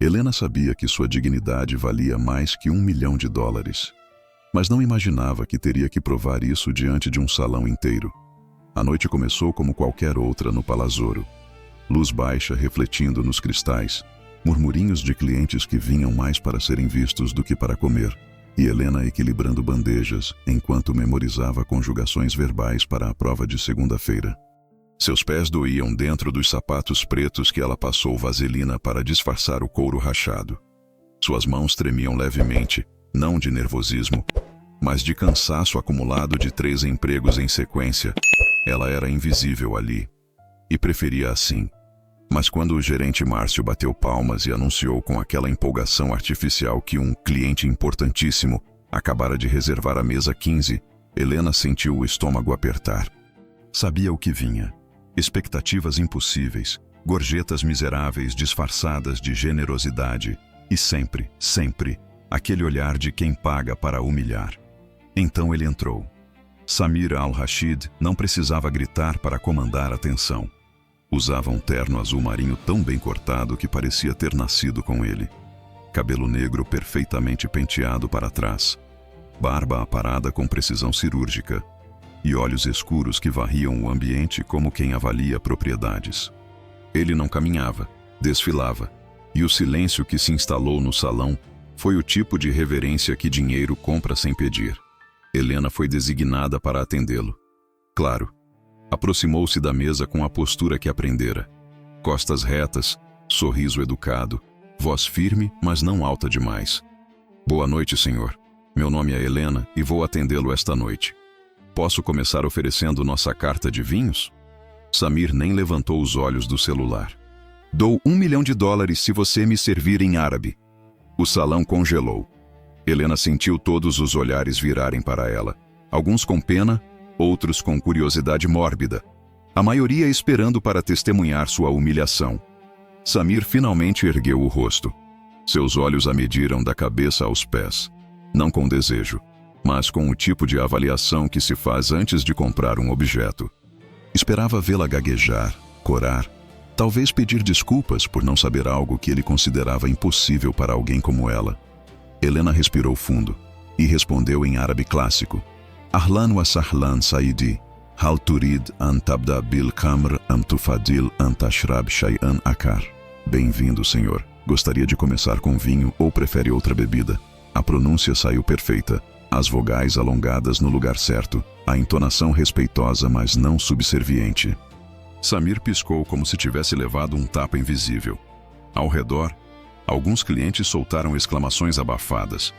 Helena sabia que sua dignidade valia mais que US$ 1 milhão, mas não imaginava que teria que provar isso diante de um salão inteiro. A noite começou como qualquer outra no Palazzoro. Luz baixa refletindo nos cristais, murmurinhos de clientes que vinham mais para serem vistos do que para comer, e Helena equilibrando bandejas enquanto memorizava conjugações verbais para a prova de segunda-feira. Seus pés doíam dentro dos sapatos pretos que ela passou vaselina para disfarçar o couro rachado. Suas mãos tremiam levemente, não de nervosismo, mas de cansaço acumulado de 3 empregos em sequência. Ela era invisível ali, e preferia assim. Mas quando o gerente Márcio bateu palmas e anunciou com aquela empolgação artificial que um cliente importantíssimo acabara de reservar a mesa 15, Helena sentiu o estômago apertar. Sabia o que vinha. Expectativas impossíveis, gorjetas miseráveis disfarçadas de generosidade e sempre, sempre, aquele olhar de quem paga para humilhar. Então ele entrou. Samir Al-Rashid não precisava gritar para comandar a atenção. Usava um terno azul marinho tão bem cortado que parecia ter nascido com ele. Cabelo negro perfeitamente penteado para trás. Barba aparada com precisão cirúrgica. E olhos escuros que varriam o ambiente como quem avalia propriedades. Ele não caminhava, desfilava. E o silêncio que se instalou no salão foi o tipo de reverência que dinheiro compra sem pedir. Helena foi designada para atendê-lo. Claro. Aproximou-se da mesa com a postura que aprendera. Costas retas, sorriso educado, voz firme, mas não alta demais. Boa noite, senhor. Meu nome é Helena e vou atendê-lo esta noite. Posso começar oferecendo nossa carta de vinhos? Samir nem levantou os olhos do celular. Dou US$ 1 milhão se você me servir em árabe. O salão congelou. Helena sentiu todos os olhares virarem para ela. Alguns com pena, outros com curiosidade mórbida. A maioria esperando para testemunhar sua humilhação. Samir finalmente ergueu o rosto. Seus olhos a mediram da cabeça aos pés. Não com desejo, mas com o tipo de avaliação que se faz antes de comprar um objeto. Esperava vê-la gaguejar, corar, talvez pedir desculpas por não saber algo que ele considerava impossível para alguém como ela. Helena respirou fundo e respondeu em árabe clássico. Ahlan wa sahlan Saidi, hal turid an tabda bil kamr am tufadil an tashrab shay'an akar. Bem-vindo, senhor. Gostaria de começar com vinho ou prefere outra bebida? A pronúncia saiu perfeita, as vogais alongadas no lugar certo, a entonação respeitosa, mas não subserviente. Samir piscou como se tivesse levado um tapa invisível. Ao redor, alguns clientes soltaram exclamações abafadas.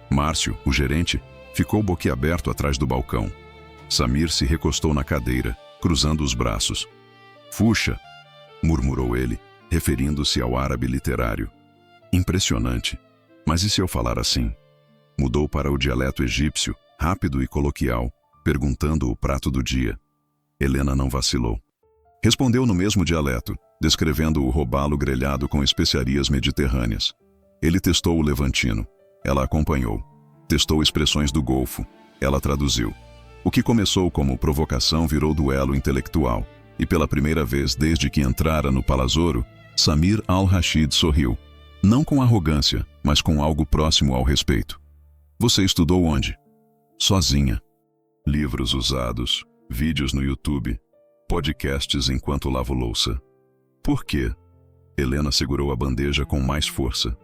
Márcio, o gerente, ficou boquiaberto atrás do balcão. Samir se recostou na cadeira, cruzando os braços. Fuxa, murmurou ele, referindo-se ao árabe literário. Impressionante. Mas e se eu falar assim? Mudou para o dialeto egípcio, rápido e coloquial, perguntando o prato do dia. Helena não vacilou. Respondeu no mesmo dialeto, descrevendo o robalo grelhado com especiarias mediterrâneas. Ele testou o levantino. Ela acompanhou. Testou expressões do Golfo. Ela traduziu. O que começou como provocação virou duelo intelectual, e pela primeira vez desde que entrara no Palazzoro, Samir Al-Rashid sorriu. Não com arrogância, mas com algo próximo ao respeito. Você estudou onde? Sozinha. Livros usados, vídeos no YouTube, podcasts enquanto lavo louça. Por quê? Helena segurou a bandeja com mais força.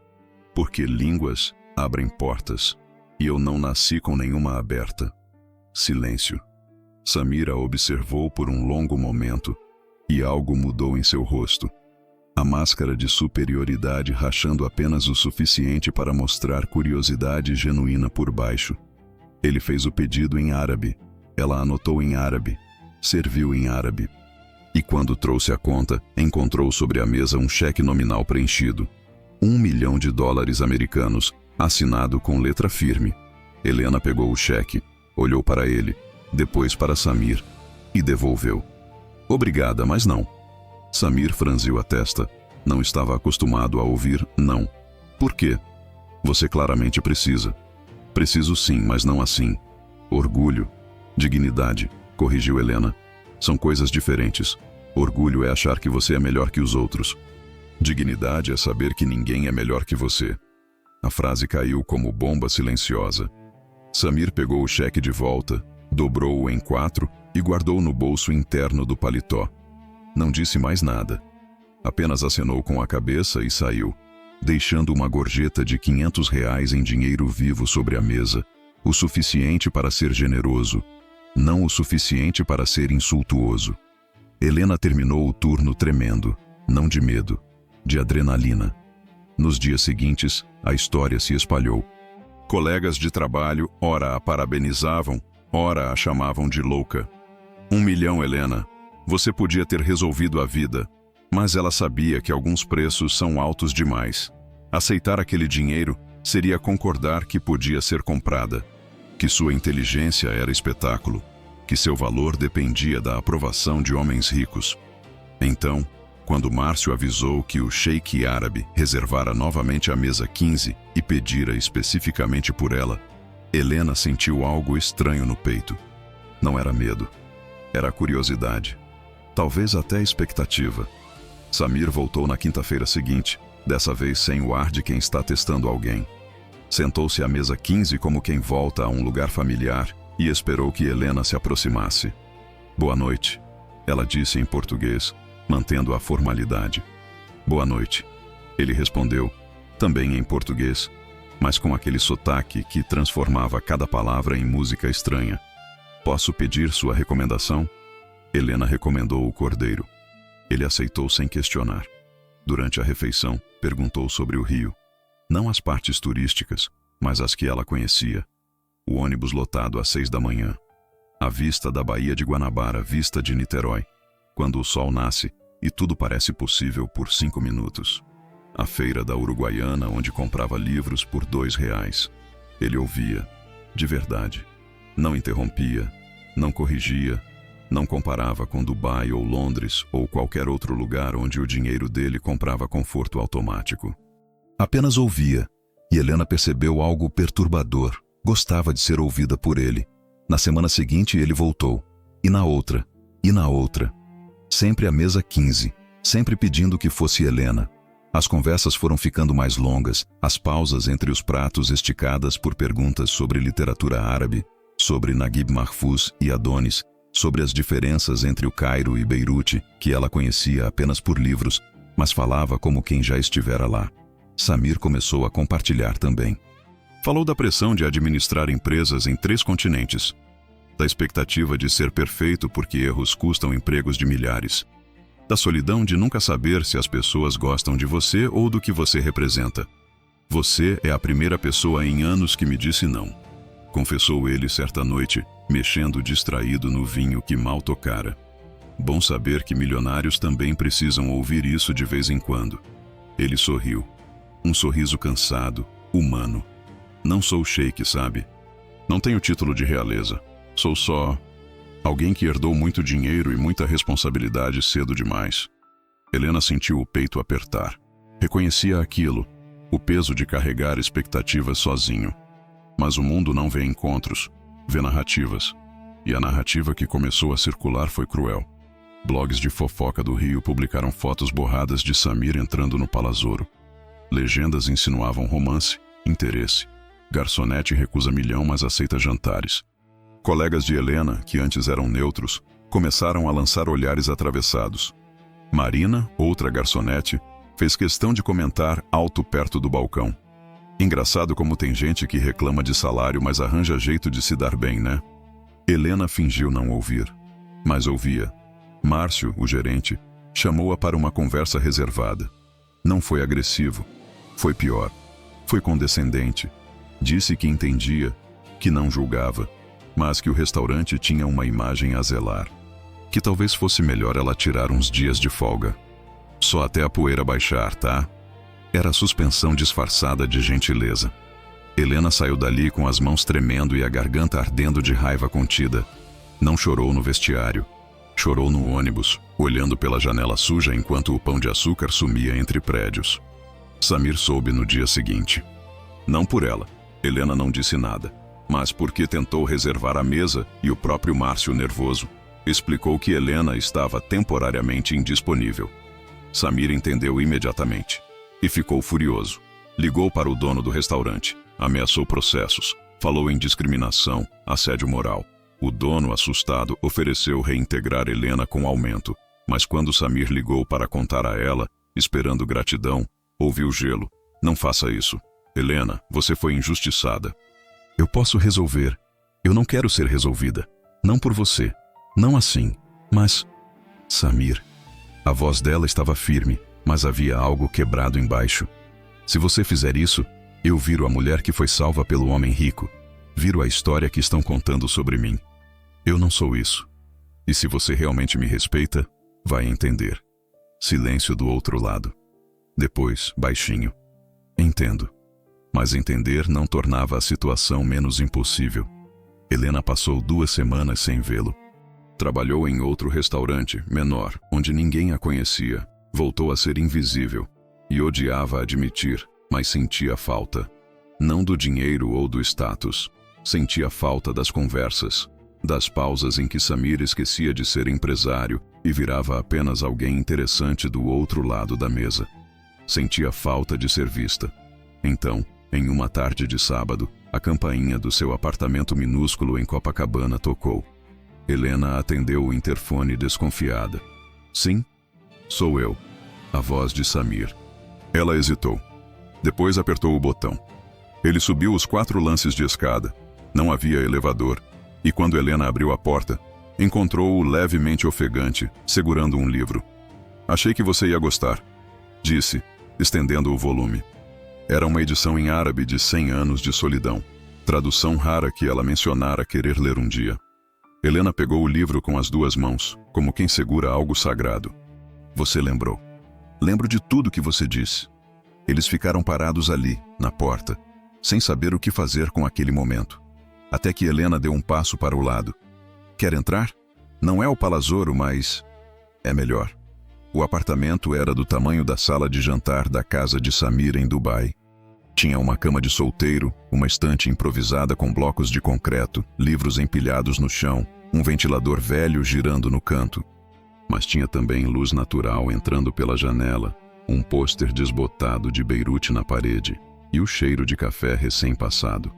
Porque línguas abrem portas, e eu não nasci com nenhuma aberta. Silêncio. Samir a observou por um longo momento, e algo mudou em seu rosto. A máscara de superioridade rachando apenas o suficiente para mostrar curiosidade genuína por baixo. Ele fez o pedido em árabe. Ela anotou em árabe. Serviu em árabe. E quando trouxe a conta, encontrou sobre a mesa um cheque nominal preenchido. US$ 1 milhão americanos, assinado com letra firme. Helena pegou o cheque, olhou para ele, depois para Samir, e devolveu. Obrigada, mas não. Samir franziu a testa. Não estava acostumado a ouvir não. Por quê? Você claramente precisa. Preciso sim, mas não assim. Orgulho. Dignidade, corrigiu Helena. São coisas diferentes. Orgulho é achar que você é melhor que os outros. Dignidade é saber que ninguém é melhor que você. A frase caiu como bomba silenciosa. Samir pegou o cheque de volta, dobrou-o em 4 e guardou no bolso interno do paletó. Não disse mais nada. Apenas acenou com a cabeça e saiu, deixando uma gorjeta de R$ 500 em dinheiro vivo sobre a mesa, o suficiente para ser generoso, não o suficiente para ser insultuoso. Helena terminou o turno tremendo, não de medo, de adrenalina. Nos dias seguintes, a história se espalhou. Colegas de trabalho, ora a parabenizavam, ora a chamavam de louca. 1 milhão, Helena. Você podia ter resolvido a vida, mas ela sabia que alguns preços são altos demais. Aceitar aquele dinheiro seria concordar que podia ser comprada, que sua inteligência era espetáculo, que seu valor dependia da aprovação de homens ricos. Então, quando Márcio avisou que o sheik árabe reservara novamente a mesa 15 e pedira especificamente por ela, Helena sentiu algo estranho no peito. Não era medo, era curiosidade, talvez até expectativa. Samir voltou na quinta-feira seguinte, dessa vez sem o ar de quem está testando alguém. Sentou-se à mesa 15 como quem volta a um lugar familiar e esperou que Helena se aproximasse. Boa noite, ela disse em português, mantendo a formalidade. Boa noite, ele respondeu, também em português, mas com aquele sotaque que transformava cada palavra em música estranha. Posso pedir sua recomendação? Helena recomendou o cordeiro. Ele aceitou sem questionar. Durante a refeição, perguntou sobre o Rio. Não as partes turísticas, mas as que ela conhecia. O ônibus lotado às 6 da manhã. A vista da Baía de Guanabara, vista de Niterói. Quando o sol nasce e tudo parece possível por 5 minutos. A feira da Uruguaiana, onde comprava livros por R$ 2. Ele ouvia, de verdade. Não interrompia, não corrigia, não comparava com Dubai ou Londres ou qualquer outro lugar onde o dinheiro dele comprava conforto automático. Apenas ouvia, e Helena percebeu algo perturbador. Gostava de ser ouvida por ele. Na semana seguinte ele voltou, e na outra, e na outra. Sempre à mesa 15, sempre pedindo que fosse Helena. As conversas foram ficando mais longas, as pausas entre os pratos esticadas por perguntas sobre literatura árabe, sobre Naguib Mahfouz e Adonis, sobre as diferenças entre o Cairo e Beirute, que ela conhecia apenas por livros, mas falava como quem já estivera lá. Samir começou a compartilhar também. Falou da pressão de administrar empresas em 3 continentes, da expectativa de ser perfeito porque erros custam empregos de milhares, da solidão de nunca saber se as pessoas gostam de você ou do que você representa. Você é a primeira pessoa em anos que me disse não, confessou ele certa noite, mexendo distraído no vinho que mal tocara. Bom saber que milionários também precisam ouvir isso de vez em quando. Ele sorriu. Um sorriso cansado, humano. Não sou sheik, sabe? Não tenho título de realeza. Sou só alguém que herdou muito dinheiro e muita responsabilidade cedo demais. Helena sentiu o peito apertar. Reconhecia aquilo, o peso de carregar expectativas sozinho. Mas o mundo não vê encontros, vê narrativas. E a narrativa que começou a circular foi cruel. Blogs de fofoca do Rio publicaram fotos borradas de Samir entrando no Palazzoro. Legendas insinuavam romance, interesse. Garçonete recusa milhão, mas aceita jantares. Colegas de Helena, que antes eram neutros, começaram a lançar olhares atravessados. Marina, outra garçonete, fez questão de comentar alto perto do balcão. Engraçado como tem gente que reclama de salário, mas arranja jeito de se dar bem, né? Helena fingiu não ouvir, mas ouvia. Márcio, o gerente, chamou-a para uma conversa reservada. Não foi agressivo, foi pior. Foi condescendente. Disse que entendia, que não julgava, mas que o restaurante tinha uma imagem a zelar. Que talvez fosse melhor ela tirar uns dias de folga. Só até a poeira baixar, tá? Era suspensão disfarçada de gentileza. Helena saiu dali com as mãos tremendo e a garganta ardendo de raiva contida. Não chorou no vestiário. Chorou no ônibus, olhando pela janela suja enquanto o pão de açúcar sumia entre prédios. Samir soube no dia seguinte. Não por ela. Helena não disse nada. Mas porque tentou reservar a mesa e o próprio Márcio, nervoso, explicou que Helena estava temporariamente indisponível. Samir entendeu imediatamente e ficou furioso. Ligou para o dono do restaurante, ameaçou processos, falou em discriminação, assédio moral. O dono, assustado, ofereceu reintegrar Helena com aumento, mas quando Samir ligou para contar a ela, esperando gratidão, ouviu gelo. Não faça isso. Helena, você foi injustiçada. Eu posso resolver. Eu não quero ser resolvida. Não por você. Não assim. Mas... Samir. A voz dela estava firme, mas havia algo quebrado embaixo. Se você fizer isso, eu viro a mulher que foi salva pelo homem rico. Viro a história que estão contando sobre mim. Eu não sou isso. E se você realmente me respeita, vai entender. Silêncio do outro lado. Depois, baixinho. Entendo. Mas entender não tornava a situação menos impossível. Helena passou 2 semanas sem vê-lo. Trabalhou em outro restaurante, menor, onde ninguém a conhecia. Voltou a ser invisível. E odiava admitir, mas sentia falta. Não do dinheiro ou do status. Sentia falta das conversas, das pausas em que Samir esquecia de ser empresário e virava apenas alguém interessante do outro lado da mesa. Sentia falta de ser vista. Então, em uma tarde de sábado, a campainha do seu apartamento minúsculo em Copacabana tocou. Helena atendeu o interfone desconfiada. Sim, sou eu, a voz de Samir. Ela hesitou. Depois apertou o botão. Ele subiu os 4 lances de escada. Não havia elevador, e quando Helena abriu a porta, encontrou-o levemente ofegante, segurando um livro. Achei que você ia gostar, disse, estendendo o volume. Era uma edição em árabe de 100 anos de solidão, tradução rara que ela mencionara querer ler um dia. Helena pegou o livro com as 2 mãos, como quem segura algo sagrado. Você lembrou. Lembro de tudo que você disse. Eles ficaram parados ali, na porta, sem saber o que fazer com aquele momento. Até que Helena deu um passo para o lado. Quer entrar? Não é o Palazzoro, mas... é melhor. O apartamento era do tamanho da sala de jantar da casa de Samir em Dubai. Tinha uma cama de solteiro, uma estante improvisada com blocos de concreto, livros empilhados no chão, um ventilador velho girando no canto. Mas tinha também luz natural entrando pela janela, um pôster desbotado de Beirute na parede e o cheiro de café recém-passado.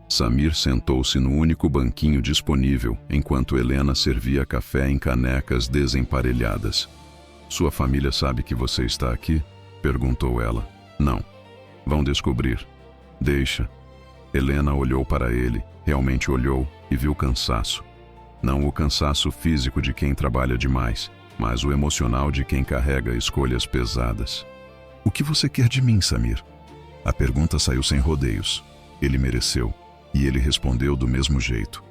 Samir sentou-se no único banquinho disponível enquanto Helena servia café em canecas desemparelhadas. Sua família sabe que você está aqui? Perguntou ela. Não. Vão descobrir. Deixa. Helena olhou para ele, realmente olhou e viu cansaço. Não o cansaço físico de quem trabalha demais, mas o emocional de quem carrega escolhas pesadas. O que você quer de mim, Samir? A pergunta saiu sem rodeios. Ele mereceu. E ele respondeu do mesmo jeito.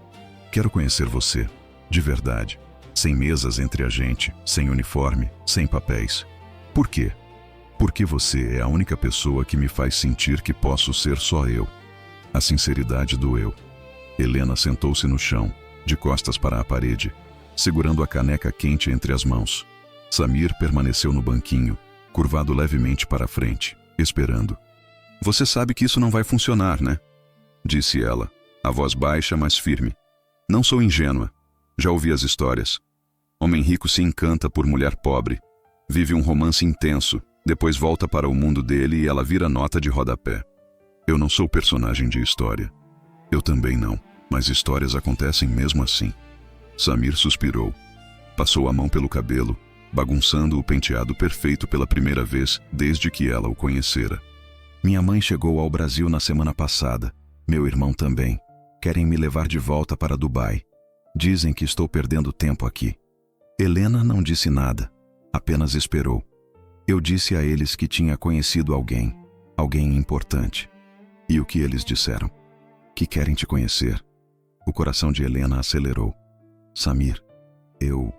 Quero conhecer você, de verdade, sem mesas entre a gente, sem uniforme, sem papéis. Por quê? Porque você é a única pessoa que me faz sentir que posso ser só eu. A sinceridade doeu. Helena sentou-se no chão, de costas para a parede, segurando a caneca quente entre as mãos. Samir permaneceu no banquinho, curvado levemente para a frente, esperando. Você sabe que isso não vai funcionar, né? Disse ela, a voz baixa, mas firme. Não sou ingênua. Já ouvi as histórias. Homem rico se encanta por mulher pobre. Vive um romance intenso, depois volta para o mundo dele e ela vira nota de rodapé. Eu não sou personagem de história. Eu também não, mas histórias acontecem mesmo assim. Samir suspirou. Passou a mão pelo cabelo, bagunçando o penteado perfeito pela primeira vez desde que ela o conhecera. Minha mãe chegou ao Brasil na semana passada. Meu irmão também. Querem me levar de volta para Dubai. Dizem que estou perdendo tempo aqui. Helena não disse nada, apenas esperou. Eu disse a eles que tinha conhecido alguém importante. E o que eles disseram? Que querem te conhecer. O coração de Helena acelerou. Samir, eu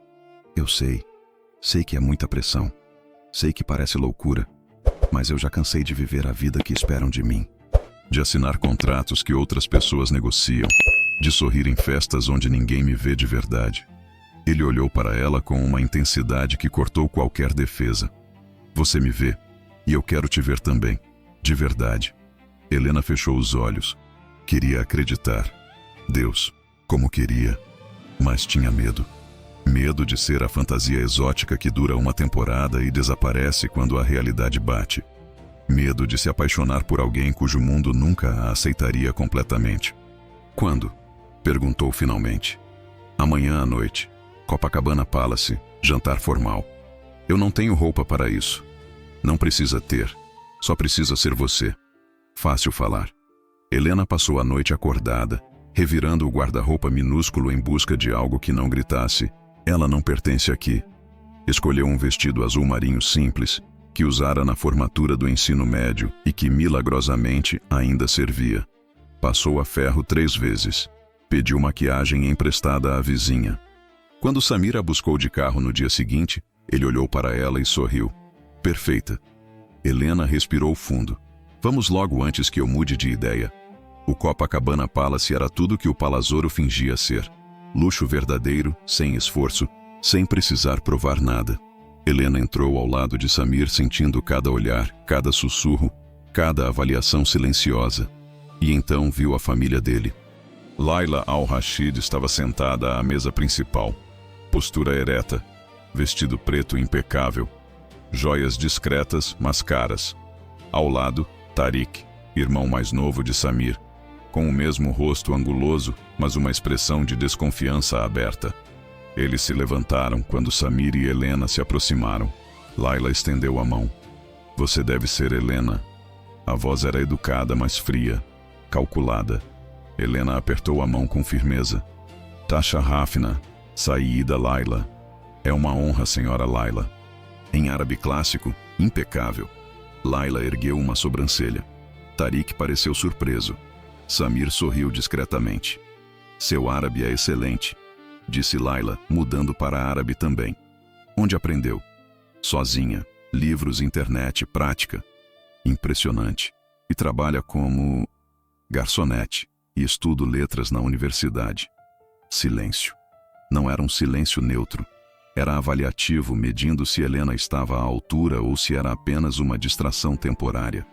sei que é muita pressão. Sei que parece loucura, mas eu já cansei de viver a vida que esperam de mim. De assinar contratos que outras pessoas negociam, de sorrir em festas onde ninguém me vê de verdade. Ele olhou para ela com uma intensidade que cortou qualquer defesa. Você me vê, e eu quero te ver também, de verdade. Helena fechou os olhos. Queria acreditar. Deus, como queria, mas tinha medo. Medo de ser a fantasia exótica que dura uma temporada e desaparece quando a realidade bate. Medo de se apaixonar por alguém cujo mundo nunca a aceitaria completamente. Quando? Perguntou finalmente. Amanhã à noite. Copacabana Palace, jantar formal. Eu não tenho roupa para isso. Não precisa ter. Só precisa ser você. Fácil falar. Helena passou a noite acordada, revirando o guarda-roupa minúsculo em busca de algo que não gritasse: ela não pertence aqui. Escolheu um vestido azul marinho simples, que usara na formatura do ensino médio e que milagrosamente ainda servia. Passou a ferro 3 vezes. Pediu maquiagem emprestada à vizinha. Quando Samir a buscou de carro no dia seguinte, ele olhou para ela e sorriu. Perfeita. Helena respirou fundo. Vamos logo antes que eu mude de ideia. O Copacabana Palace era tudo que o Palazzoro fingia ser. Luxo verdadeiro, sem esforço, sem precisar provar nada. Helena entrou ao lado de Samir sentindo cada olhar, cada sussurro, cada avaliação silenciosa. E então viu a família dele. Laila Al-Rashid estava sentada à mesa principal. Postura ereta, vestido preto impecável, joias discretas, mas caras. Ao lado, Tariq, irmão mais novo de Samir, com o mesmo rosto anguloso, mas uma expressão de desconfiança aberta. Eles se levantaram quando Samir e Helena se aproximaram. Laila estendeu a mão. Você deve ser Helena. A voz era educada, mas fria, calculada. Helena apertou a mão com firmeza. Tasha Rafna, Saída Laila. É uma honra, senhora Laila. Em árabe clássico, impecável. Laila ergueu uma sobrancelha. Tariq pareceu surpreso. Samir sorriu discretamente. Seu árabe é excelente, disse Laila, mudando para árabe também. Onde aprendeu? Sozinha. Livros, internet, prática. Impressionante. E trabalha como garçonete e estudo letras na universidade. Silêncio. Não era um silêncio neutro. Era avaliativo, medindo se Helena estava à altura ou se era apenas uma distração temporária.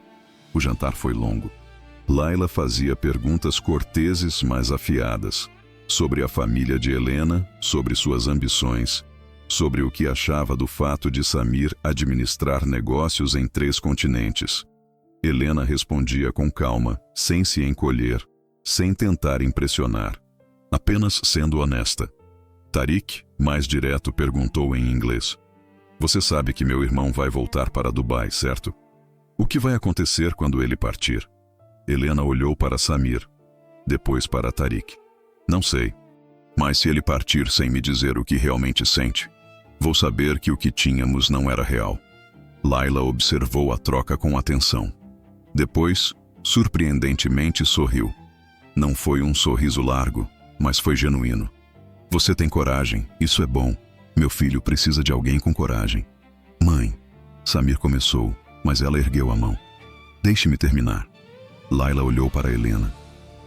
O jantar foi longo. Laila fazia perguntas corteses, mas afiadas. Sobre a família de Helena, sobre suas ambições, sobre o que achava do fato de Samir administrar negócios em 3 continentes. Helena respondia com calma, sem se encolher, sem tentar impressionar, apenas sendo honesta. Tariq, mais direto, perguntou em inglês. Você sabe que meu irmão vai voltar para Dubai, certo? O que vai acontecer quando ele partir? Helena olhou para Samir, depois para Tariq. Não sei, mas se ele partir sem me dizer o que realmente sente, vou saber que o que tínhamos não era real. Laila observou a troca com atenção. Depois, surpreendentemente, sorriu. Não foi um sorriso largo, mas foi genuíno. Você tem coragem, isso é bom. Meu filho precisa de alguém com coragem. Mãe, Samir começou, mas ela ergueu a mão. Deixe-me terminar. Laila olhou para Helena.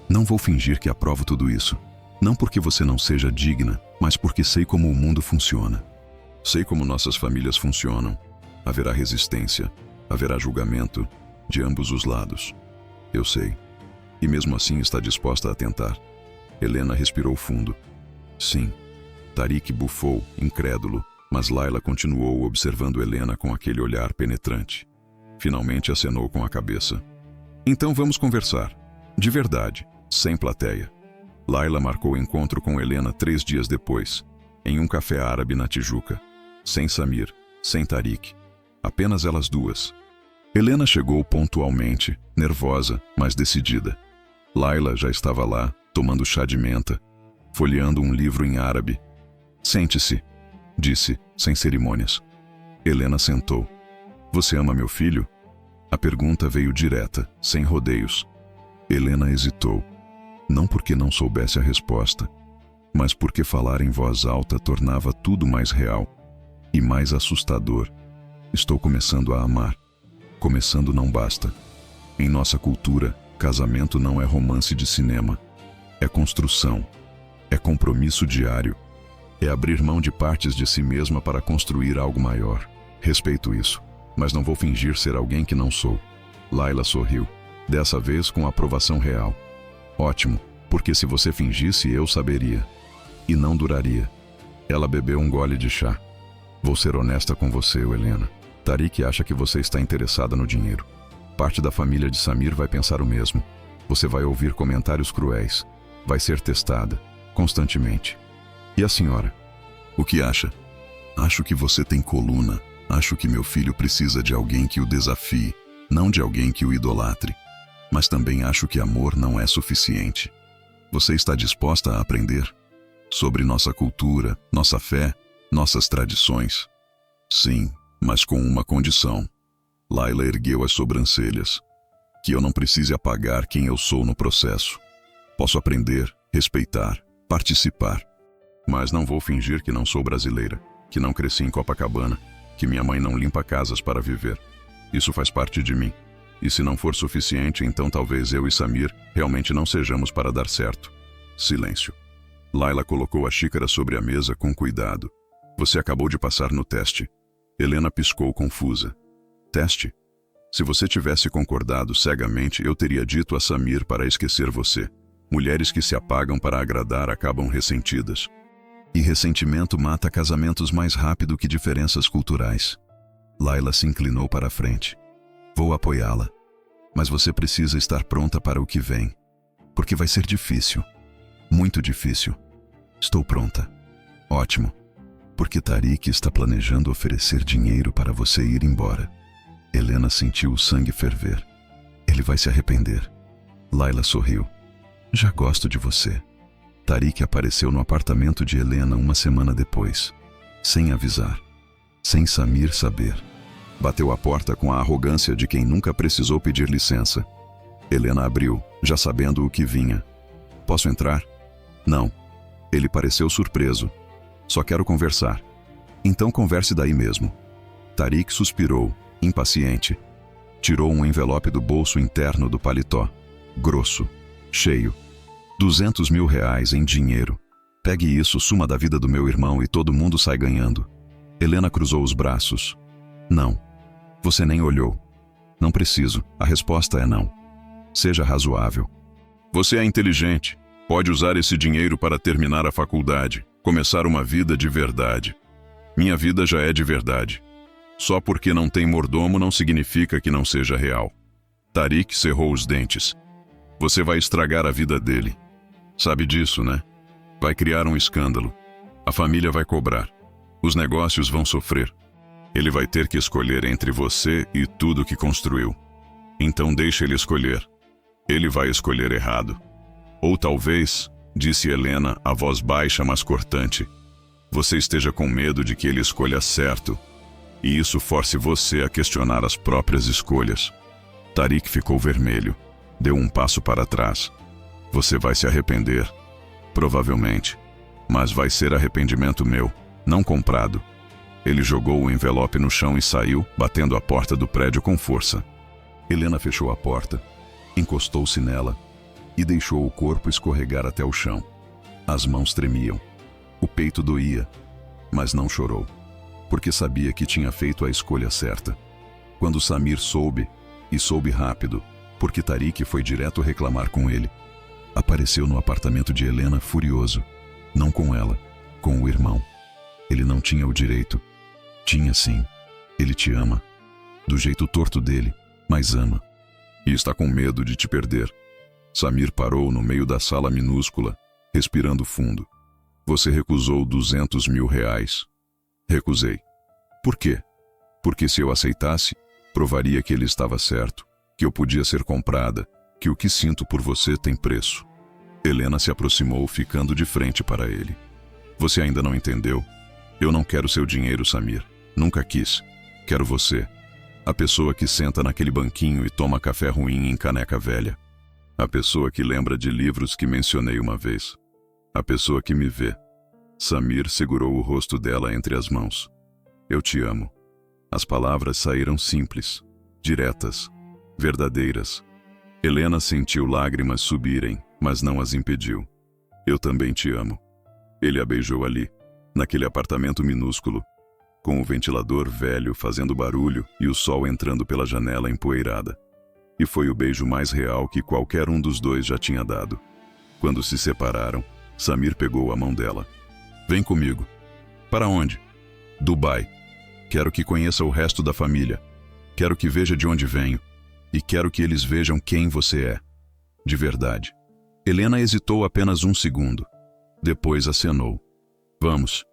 Não vou fingir que aprovo tudo isso. Não porque você não seja digna, mas porque sei como o mundo funciona. Sei como nossas famílias funcionam. Haverá resistência, haverá julgamento, de ambos os lados. Eu sei. E mesmo assim está disposta a tentar. Helena respirou fundo. Sim. Tariq bufou, incrédulo, mas Laila continuou observando Helena com aquele olhar penetrante. Finalmente acenou com a cabeça. Então vamos conversar. De verdade, sem plateia. Laila marcou encontro com Helena 3 dias depois, em um café árabe na Tijuca. Sem Samir, sem Tariq. Apenas elas duas. Helena chegou pontualmente, nervosa, mas decidida. Laila já estava lá, tomando chá de menta, folheando um livro em árabe. Sente-se, disse, sem cerimônias. Helena sentou. Você ama meu filho? A pergunta veio direta, sem rodeios. Helena hesitou. Não porque não soubesse a resposta, mas porque falar em voz alta tornava tudo mais real e mais assustador. Estou começando a amar. Começando não basta. Em nossa cultura, casamento não é romance de cinema. É construção. É compromisso diário. É abrir mão de partes de si mesma para construir algo maior. Respeito isso, mas não vou fingir ser alguém que não sou. Laila sorriu, dessa vez com aprovação real. Ótimo, porque se você fingisse eu saberia. E não duraria. Ela bebeu um gole de chá. Vou ser honesta com você, Helena. Tariq acha que você está interessada no dinheiro. Parte da família de Samir vai pensar o mesmo. Você vai ouvir comentários cruéis. Vai ser testada, constantemente. E a senhora? O que acha? Acho que você tem coluna. Acho que meu filho precisa de alguém que o desafie, não de alguém que o idolatre. Mas também acho que amor não é suficiente. Você está disposta a aprender? Sobre nossa cultura, nossa fé, nossas tradições? Sim, mas com uma condição. Layla ergueu as sobrancelhas. Que eu não precise apagar quem eu sou no processo. Posso aprender, respeitar, participar. Mas não vou fingir que não sou brasileira, que não cresci em Copacabana, que minha mãe não limpa casas para viver. Isso faz parte de mim. E se não for suficiente, então talvez eu e Samir realmente não sejamos para dar certo. Silêncio. Layla colocou a xícara sobre a mesa com cuidado. Você acabou de passar no teste. Helena piscou confusa. Teste? Se você tivesse concordado cegamente, eu teria dito a Samir para esquecer você. Mulheres que se apagam para agradar acabam ressentidas. E ressentimento mata casamentos mais rápido que diferenças culturais. Layla se inclinou para a frente. Vou apoiá-la. Mas você precisa estar pronta para o que vem. Porque vai ser difícil. Muito difícil. Estou pronta. Ótimo. Porque Tariq está planejando oferecer dinheiro para você ir embora. Helena sentiu o sangue ferver. Ele vai se arrepender. Layla sorriu. Já gosto de você. Tariq apareceu no apartamento de Helena uma semana depois. Sem avisar. Sem Samir saber. Bateu a porta com a arrogância de quem nunca precisou pedir licença. Helena abriu, já sabendo o que vinha. Posso entrar? Não. Ele pareceu surpreso. Só quero conversar. Então converse daí mesmo. Tariq suspirou, impaciente. Tirou um envelope do bolso interno do paletó. Grosso. Cheio. 200 mil reais em dinheiro. Pegue isso, suma da vida do meu irmão e todo mundo sai ganhando. Helena cruzou os braços. Não. Você nem olhou. Não preciso. A resposta é não. Seja razoável. Você é inteligente. Pode usar esse dinheiro para terminar a faculdade. Começar uma vida de verdade. Minha vida já é de verdade. Só porque não tem mordomo não significa que não seja real. Tariq cerrou os dentes. Você vai estragar a vida dele. Sabe disso, né? Vai criar um escândalo. A família vai cobrar. Os negócios vão sofrer. Ele vai ter que escolher entre você e tudo que construiu. Então deixe ele escolher. Ele vai escolher errado. Ou talvez, disse Helena, a voz baixa mas cortante, você esteja com medo de que ele escolha certo, e isso force você a questionar as próprias escolhas. Tariq ficou vermelho. Deu um passo para trás. Você vai se arrepender. Provavelmente. Mas vai ser arrependimento meu, não comprado. Ele jogou o envelope no chão e saiu, batendo a porta do prédio com força. Helena fechou a porta, encostou-se nela e deixou o corpo escorregar até o chão. As mãos tremiam. O peito doía, mas não chorou, porque sabia que tinha feito a escolha certa. Quando Samir soube, e soube rápido, porque Tariq foi direto reclamar com ele, apareceu no apartamento de Helena furioso, não com ela, com o irmão. Ele não tinha o direito. Tinha sim. Ele te ama. Do jeito torto dele, mas ama. E está com medo de te perder. Samir parou no meio da sala minúscula, respirando fundo. Você recusou 200 mil reais. Recusei. Por quê? Porque se eu aceitasse, provaria que ele estava certo, que eu podia ser comprada, que o que sinto por você tem preço. Helena se aproximou, ficando de frente para ele. Você ainda não entendeu? Eu não quero seu dinheiro, Samir. Nunca quis. Quero você. A pessoa que senta naquele banquinho e toma café ruim em caneca velha. A pessoa que lembra de livros que mencionei uma vez. A pessoa que me vê. Samir segurou o rosto dela entre as mãos. Eu te amo. As palavras saíram simples, diretas, verdadeiras. Helena sentiu lágrimas subirem, mas não as impediu. Eu também te amo. Ele a beijou ali, naquele apartamento minúsculo, com o ventilador velho fazendo barulho e o sol entrando pela janela empoeirada. E foi o beijo mais real que qualquer um dos dois já tinha dado. Quando se separaram, Samir pegou a mão dela. Vem comigo. Para onde? Dubai. Quero que conheça o resto da família. Quero que veja de onde venho. E quero que eles vejam quem você é. De verdade. Helena hesitou apenas um segundo. Depois acenou. Vamos.